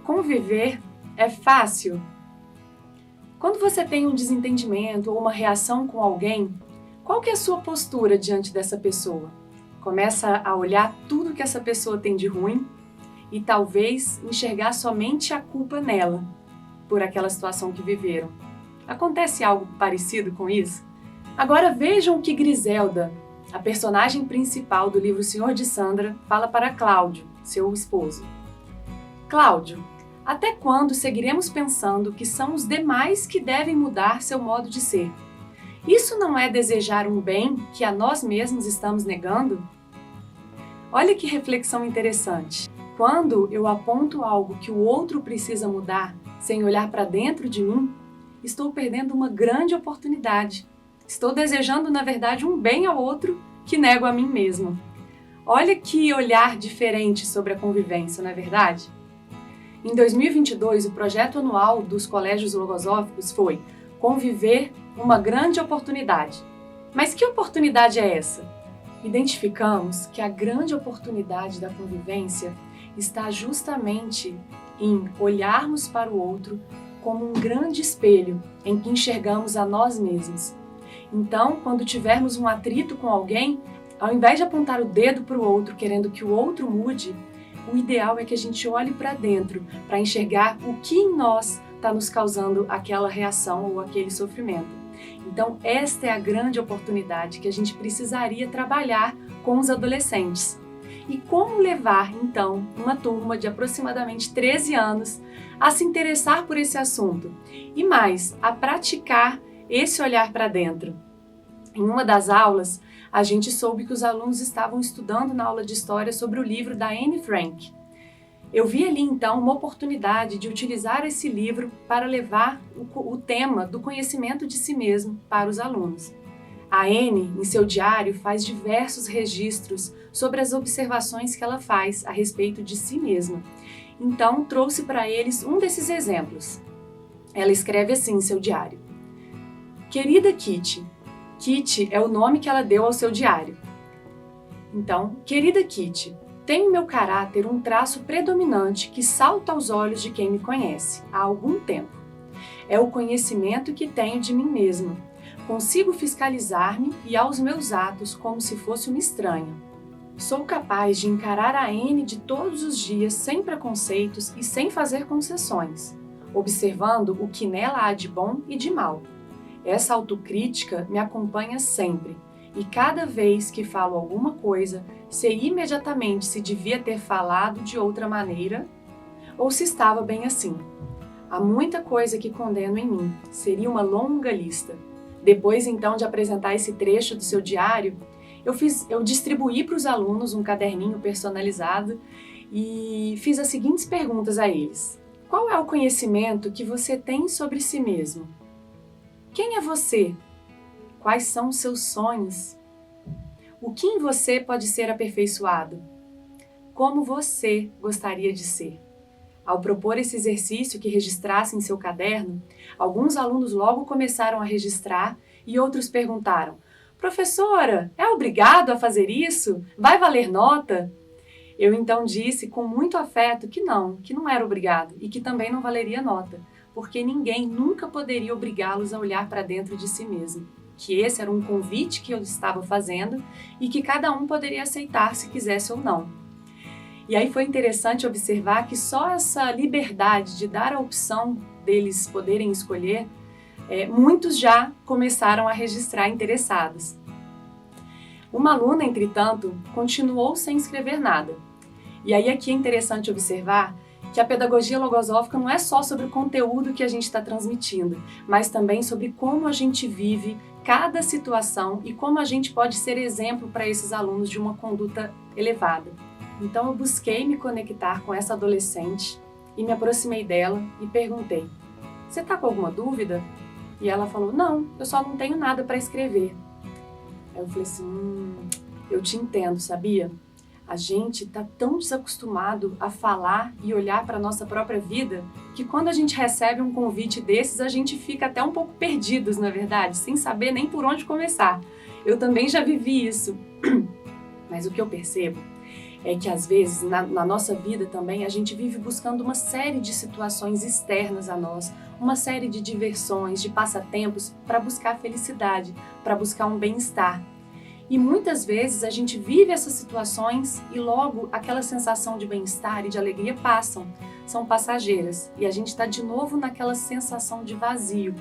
Conviver é fácil? Quando você tem um desentendimento ou uma reação com alguém, qual que é a sua postura diante dessa pessoa? Começa a olhar tudo que essa pessoa tem de ruim e talvez enxergar somente a culpa nela por aquela situação que viveram. Acontece algo parecido com isso? Agora vejam o que Griselda, a personagem principal do livro Senhor de Sandra, fala para Cláudio, seu esposo. Cláudio, até quando seguiremos pensando que são os demais que devem mudar seu modo de ser? Isso não é desejar um bem que a nós mesmos estamos negando? Olha que reflexão interessante. Quando eu aponto algo que o outro precisa mudar sem olhar para dentro de mim, estou perdendo uma grande oportunidade. Estou desejando, na verdade, um bem ao outro que nego a mim mesmo. Olha que olhar diferente sobre a convivência, não é verdade? Em 2022, o projeto anual dos colégios logosóficos foi Conviver, uma grande oportunidade. Mas que oportunidade é essa? Identificamos que a grande oportunidade da convivência está justamente em olharmos para o outro como um grande espelho em que enxergamos a nós mesmos. Então, quando tivermos um atrito com alguém, ao invés de apontar o dedo para o outro querendo que o outro mude, o ideal é que a gente olhe para dentro para enxergar o que em nós está nos causando aquela reação ou aquele sofrimento. Então, esta é a grande oportunidade que a gente precisaria trabalhar com os adolescentes. E como levar, então, uma turma de aproximadamente 13 anos a se interessar por esse assunto e mais, a praticar esse olhar para dentro. Em uma das aulas, a gente soube que os alunos estavam estudando na aula de história sobre o livro da Anne Frank. Eu vi ali então uma oportunidade de utilizar esse livro para levar o tema do conhecimento de si mesmo para os alunos. A Anne, em seu diário, faz diversos registros sobre as observações que ela faz a respeito de si mesma. Então, trouxe para eles um desses exemplos. Ela escreve assim em seu diário: Querida Kitty. Kitty é o nome que ela deu ao seu diário. Então, querida Kitty, tem em meu caráter um traço predominante que salta aos olhos de quem me conhece há algum tempo. É o conhecimento que tenho de mim mesma. Consigo fiscalizar-me e aos meus atos como se fosse uma estranha. Sou capaz de encarar a Anne de todos os dias sem preconceitos e sem fazer concessões, observando o que nela há de bom e de mal. Essa autocrítica me acompanha sempre, e cada vez que falo alguma coisa, sei imediatamente se devia ter falado de outra maneira ou se estava bem assim. Há muita coisa que condeno em mim, seria uma longa lista. Depois, então, de apresentar esse trecho do seu diário, eu distribuí para os alunos um caderninho personalizado e fiz as seguintes perguntas a eles. Qual é o conhecimento que você tem sobre si mesmo? Quem é você? Quais são os seus sonhos? O que em você pode ser aperfeiçoado? Como você gostaria de ser? Ao propor esse exercício que registrasse em seu caderno, alguns alunos logo começaram a registrar e outros perguntaram: Professora, é obrigado a fazer isso? Vai valer nota? Eu então disse com muito afeto que não era obrigado e que também não valeria nota, porque ninguém nunca poderia obrigá-los a olhar para dentro de si mesmo, que esse era um convite que eu estava fazendo e que cada um poderia aceitar se quisesse ou não. E aí foi interessante observar que só essa liberdade de dar a opção deles poderem escolher, muitos já começaram a registrar interessados. Uma aluna, entretanto, continuou sem escrever nada. E aí aqui é interessante observar que a pedagogia logosófica não é só sobre o conteúdo que a gente está transmitindo, mas também sobre como a gente vive cada situação e como a gente pode ser exemplo para esses alunos de uma conduta elevada. Então eu busquei me conectar com essa adolescente e me aproximei dela e perguntei: você está com alguma dúvida? E ela falou: não, eu só não tenho nada para escrever. Aí eu falei assim, eu te entendo, sabia? A gente está tão desacostumado a falar e olhar para a nossa própria vida que quando a gente recebe um convite desses, a gente fica até um pouco perdidos, na verdade, sem saber nem por onde começar. Eu também já vivi isso. Mas o que eu percebo é que às vezes na nossa vida também a gente vive buscando uma série de situações externas a nós, uma série de diversões, de passatempos para buscar felicidade, para buscar um bem-estar. E muitas vezes a gente vive essas situações e logo aquela sensação de bem-estar e de alegria passam, são passageiras e a gente está de novo naquela sensação de vazio,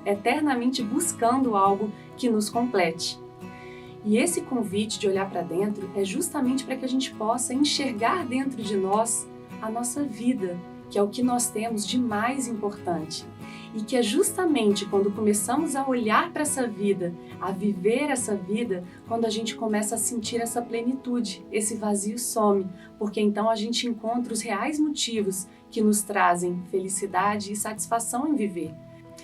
eternamente buscando algo que nos complete. E esse convite de olhar para dentro é justamente para que a gente possa enxergar dentro de nós a nossa vida, que é o que nós temos de mais importante. E que é justamente quando começamos a olhar para essa vida, a viver essa vida, quando a gente começa a sentir essa plenitude, esse vazio some, porque então a gente encontra os reais motivos que nos trazem felicidade e satisfação em viver.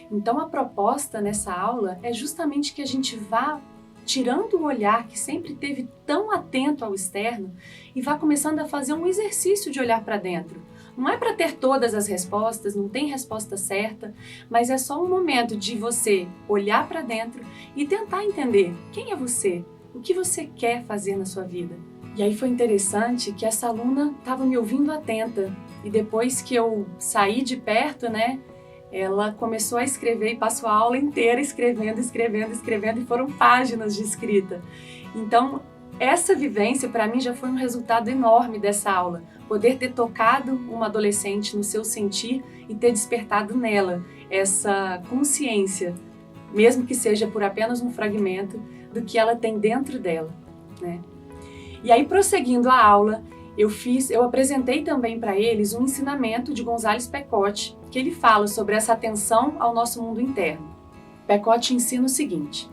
Então a proposta nessa aula é justamente que a gente vá tirando o olhar que sempre esteve tão atento ao externo e vá começando a fazer um exercício de olhar para dentro. Não é para ter todas as respostas, não tem resposta certa, mas é só um momento de você olhar para dentro e tentar entender quem é você, o que você quer fazer na sua vida. E aí foi interessante que essa aluna estava me ouvindo atenta e depois que eu saí de perto, ela começou a escrever e passou a aula inteira escrevendo e foram páginas de escrita. Então, essa vivência para mim já foi um resultado enorme dessa aula. Poder ter tocado uma adolescente no seu sentir e ter despertado nela essa consciência, mesmo que seja por apenas um fragmento, do que ela tem dentro dela, E aí, prosseguindo a aula, eu apresentei também para eles um ensinamento de González Pecote, que ele fala sobre essa atenção ao nosso mundo interno. Pecote ensina o seguinte: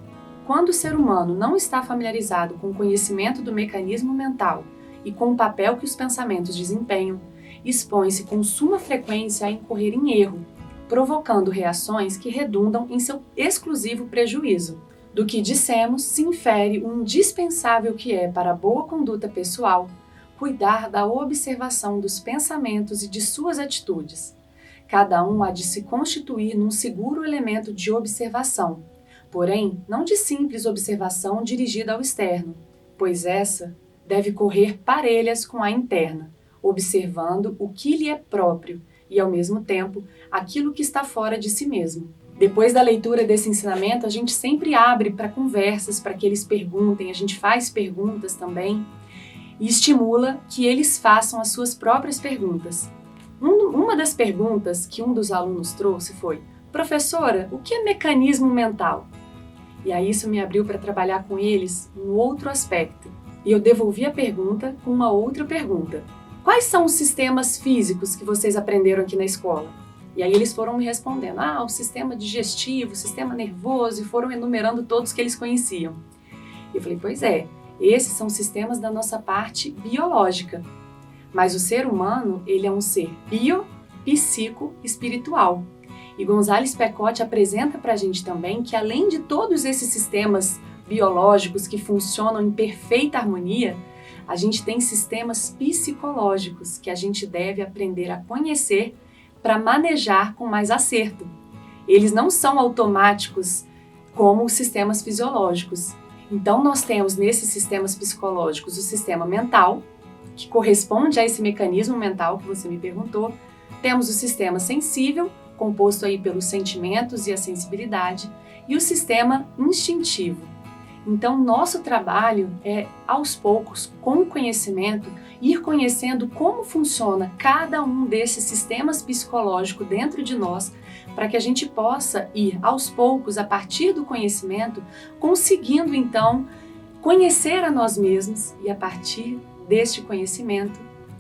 quando o ser humano não está familiarizado com o conhecimento do mecanismo mental e com o papel que os pensamentos desempenham, expõe-se com suma frequência a incorrer em erro, provocando reações que redundam em seu exclusivo prejuízo. Do que dissemos, se infere o indispensável que é para a boa conduta pessoal cuidar da observação dos pensamentos e de suas atitudes. Cada um há de se constituir num seguro elemento de observação, porém, não de simples observação dirigida ao externo, pois essa deve correr parelhas com a interna, observando o que lhe é próprio e, ao mesmo tempo, aquilo que está fora de si mesmo. Depois da leitura desse ensinamento, a gente sempre abre para conversas, para que eles perguntem, a gente faz perguntas também, e estimula que eles façam as suas próprias perguntas. Uma das perguntas que um dos alunos trouxe foi: professora, o que é mecanismo mental? E aí isso me abriu para trabalhar com eles um outro aspecto. E eu devolvi a pergunta com uma outra pergunta: quais são os sistemas físicos que vocês aprenderam aqui na escola? E aí eles foram me respondendo: o sistema digestivo, o sistema nervoso, e foram enumerando todos que eles conheciam. E eu falei: pois é, esses são sistemas da nossa parte biológica. Mas o ser humano, ele é um ser psico-espiritual. E González Pecote apresenta para a gente também que, além de todos esses sistemas biológicos que funcionam em perfeita harmonia, a gente tem sistemas psicológicos que a gente deve aprender a conhecer para manejar com mais acerto. Eles não são automáticos como os sistemas fisiológicos. Então, nós temos nesses sistemas psicológicos o sistema mental, que corresponde a esse mecanismo mental que você me perguntou. Temos o sistema sensível, composto aí pelos sentimentos e a sensibilidade, e o sistema instintivo. Então, nosso trabalho é, aos poucos, com o conhecimento, ir conhecendo como funciona cada um desses sistemas psicológicos dentro de nós, para que a gente possa ir, aos poucos, a partir do conhecimento, conseguindo, então, conhecer a nós mesmos e, a partir deste conhecimento,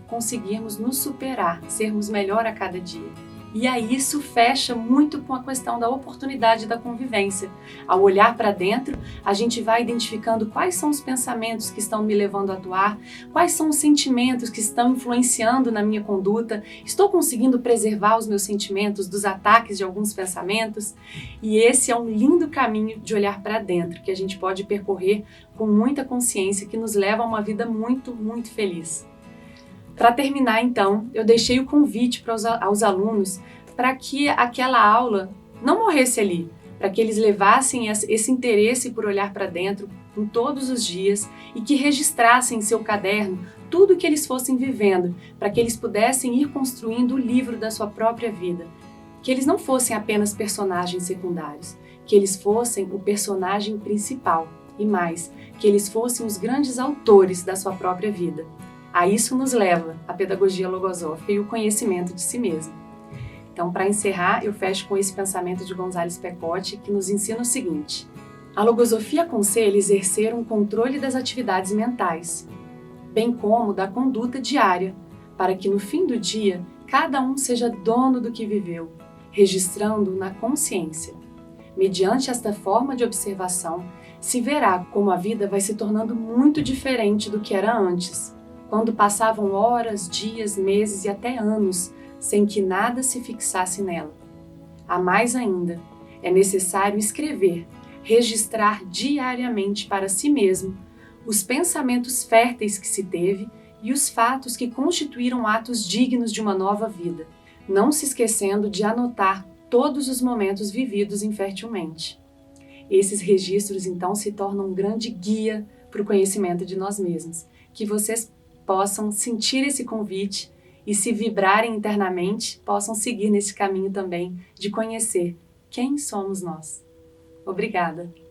conseguirmos nos superar, sermos melhor a cada dia. E aí isso fecha muito com a questão da oportunidade da convivência. Ao olhar para dentro, a gente vai identificando quais são os pensamentos que estão me levando a atuar, quais são os sentimentos que estão influenciando na minha conduta, estou conseguindo preservar os meus sentimentos dos ataques de alguns pensamentos. E esse é um lindo caminho de olhar para dentro, que a gente pode percorrer com muita consciência, que nos leva a uma vida muito, muito feliz. Para terminar, então, eu deixei o convite aos alunos para que aquela aula não morresse ali, para que eles levassem esse interesse por olhar para dentro em todos os dias e que registrassem em seu caderno tudo o que eles fossem vivendo, para que eles pudessem ir construindo o livro da sua própria vida. Que eles não fossem apenas personagens secundários, que eles fossem o personagem principal e mais, que eles fossem os grandes autores da sua própria vida. A isso nos leva a pedagogia logosófica e o conhecimento de si mesmo. Então, para encerrar, eu fecho com esse pensamento de González Pecote, que nos ensina o seguinte: a logosofia aconselha exercer um controle das atividades mentais, bem como da conduta diária, para que no fim do dia cada um seja dono do que viveu, registrando na consciência. Mediante esta forma de observação, se verá como a vida vai se tornando muito diferente do que era antes, quando passavam horas, dias, meses e até anos sem que nada se fixasse nela. A mais ainda, é necessário escrever, registrar diariamente para si mesmo os pensamentos férteis que se teve e os fatos que constituíram atos dignos de uma nova vida, não se esquecendo de anotar todos os momentos vividos infértilmente. Esses registros, então, se tornam um grande guia para o conhecimento de nós mesmos. Que vocês possam sentir esse convite e, se vibrarem internamente, possam seguir nesse caminho também de conhecer quem somos nós. Obrigada!